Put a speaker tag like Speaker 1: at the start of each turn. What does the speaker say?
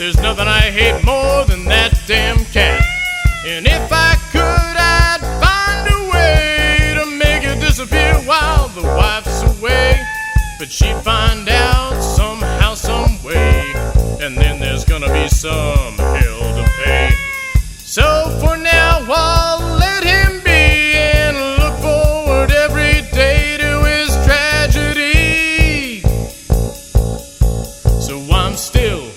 Speaker 1: There's nothing I hate more than that damn cat. And if I could, I'd find a way to make it disappear while the wife's away. But she'd find out somehow, some way, and then there's gonna be some hell to pay. So for now, I'll let him be and look forward every day to his tragedy. So I'm still